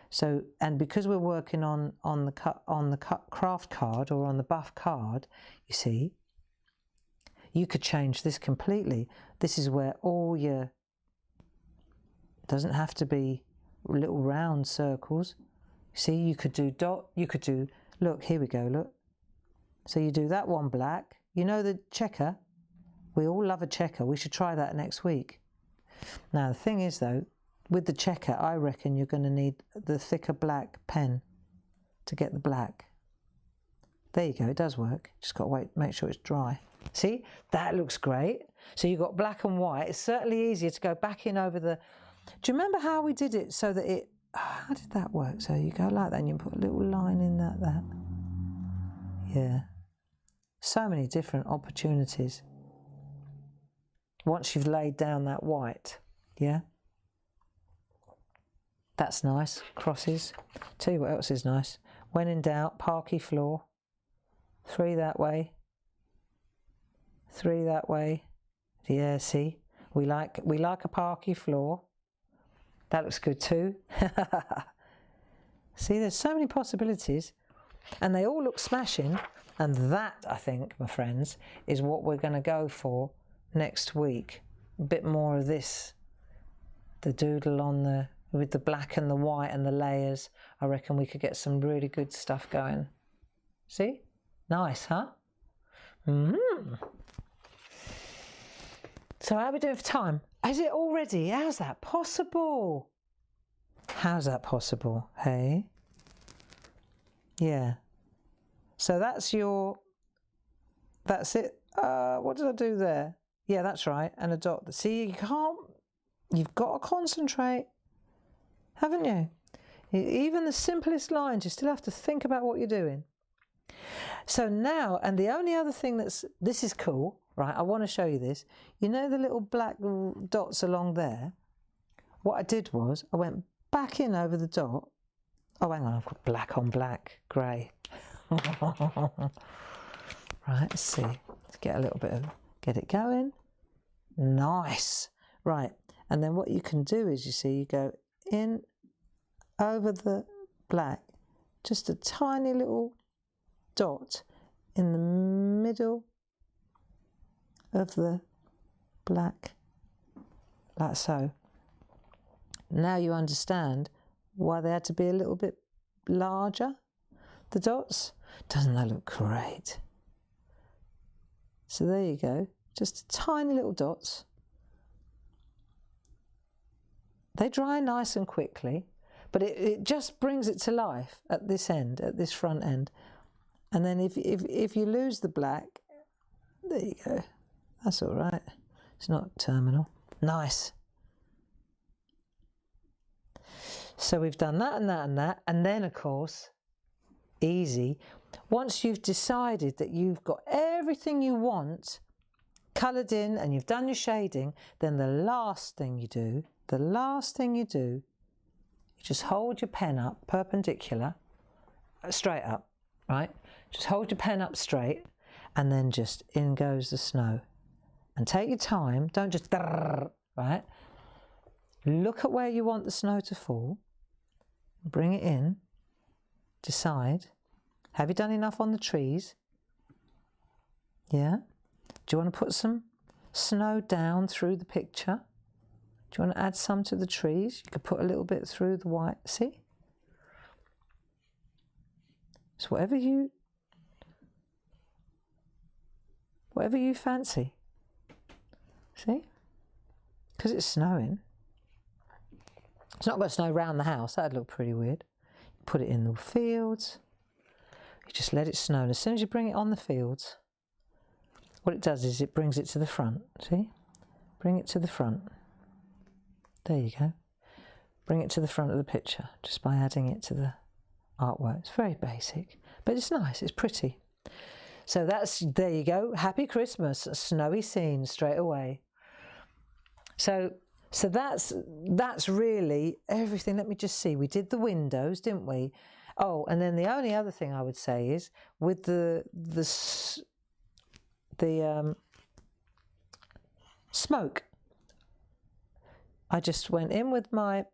So, and because we're working on the craft card or on the buff card, you see, you could change this completely. This is where all your, doesn't have to be little round circles. See, you could do dot, you could do, look, here we go, look. So you do that one black. You know the checker? We all love a checker. We should try that next week. Now, the thing is, though, with the checker, I reckon you're going to need the thicker black pen to get the black. There you go, it does work. Just got to wait, make sure it's dry. See, that looks great. So you've got black and white. It's certainly easier to go back in over the... Do you remember how we did it so that it... How did that work? So you go like that and you put a little line in that. Yeah. So many different opportunities. Once you've laid down that white, yeah? That's nice. Crosses. Tell you what else is nice. When in doubt, parky floor. 3 that way. 3 that way. Yeah, see? We like a parky floor. That looks good too. See, there's so many possibilities and they all look smashing. And that, I think, my friends, is what we're going to go for next week. A bit more of this. The doodle on the, with the black and the white and the layers. I reckon we could get some really good stuff going. See? Nice, huh? So how are we doing for time? Is it already? How's that possible? How's that possible? Hey? Yeah. So that's your... That's it. What did I do there? Yeah, that's right. And a dot. See, you can't... You've got to concentrate. Haven't you? Even the simplest lines, you still have to think about what you're doing. So now, and the only other thing this is cool, right? I want to show you this. You know the little black dots along there? What I did was I went back in over the dot. Oh, hang on, I've got black on black, grey. Right, let's see. Let's get a little bit of, get it going. Nice. Right, and then what you can do is, you see, you go in over the black, just a tiny little dot in the middle of the black, like so. Now you understand why they had to be a little bit larger, the dots. Doesn't that look great? So there you go, just tiny little dots. They dry nice and quickly, but it just brings it to life at this end, at this front end. And then if you lose the black, there you go. That's all right. It's not terminal. Nice. So we've done that and that and that. And then, of course, easy. Once you've decided that you've got everything you want coloured in and you've done your shading, then the last thing you do, you just hold your pen up perpendicular, straight up, right? Just hold your pen up straight, and then just in goes the snow. And take your time, don't just, right? Look at where you want the snow to fall, bring it in, decide, have you done enough on the trees? Yeah? Do you want to put some snow down through the picture? Do you want to add some to the trees? You could put a little bit through the white, see? It's whatever you fancy. See? Because it's snowing. It's not going to snow around the house. That'd look pretty weird. Put it in the fields. You just let it snow. And as soon as you bring it on the fields, what it does is it brings it to the front. See? Bring it to the front. There you go. Bring it to the front of the picture just by adding it to the artwork. It's very basic, but it's nice. It's pretty. So there you go. Happy Christmas. A snowy scene straight away. So that's really everything. Let me just see. We did the windows, didn't we? Oh, and then the only other thing I would say is with the smoke. I just went in with my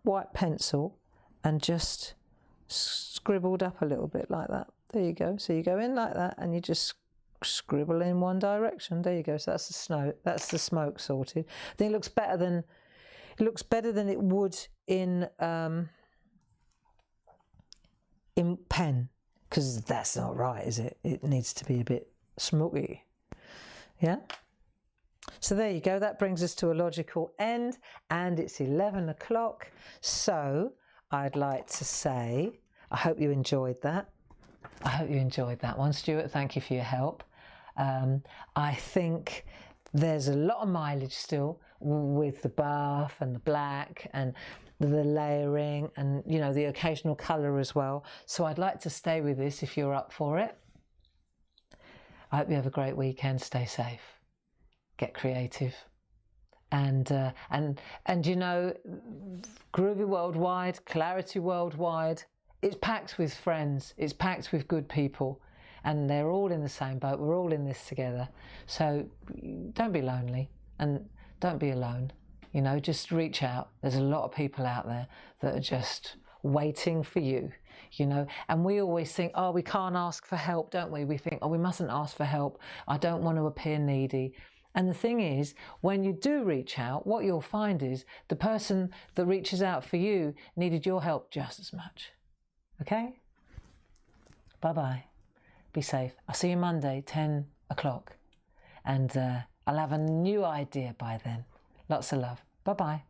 white pencil and just scribbled up a little bit like that. There you go. So you go in like that and you just scribble in one direction. There you go. So that's the snow. That's the smoke sorted. I think it looks better than it would in pen, because that's not right, is it? It needs to be a bit smoky. Yeah. So there you go. That brings us to a logical end, and it's 11 o'clock. So I'd like to say, I hope you enjoyed that. I hope you enjoyed that one, Stuart. Thank you for your help. I think there's a lot of mileage still with the buff and the black and the layering and, you know, the occasional colour as well. So I'd like to stay with this if you're up for it. I hope you have a great weekend. Stay safe. Get creative. And you know, Groovy Worldwide, Clarity Worldwide, it's packed with friends, it's packed with good people, and they're all in the same boat. We're all in this together. So don't be lonely and don't be alone. You know, just reach out. There's a lot of people out there that are just waiting for you, you know. And we always think, oh, we can't ask for help, don't we? We think, oh, we mustn't ask for help. I don't want to appear needy. And the thing is, when you do reach out, what you'll find is the person that reaches out for you needed your help just as much. Okay? Bye-bye. Be safe. I'll see you Monday, 10 o'clock. And I'll have a new idea by then. Lots of love. Bye-bye.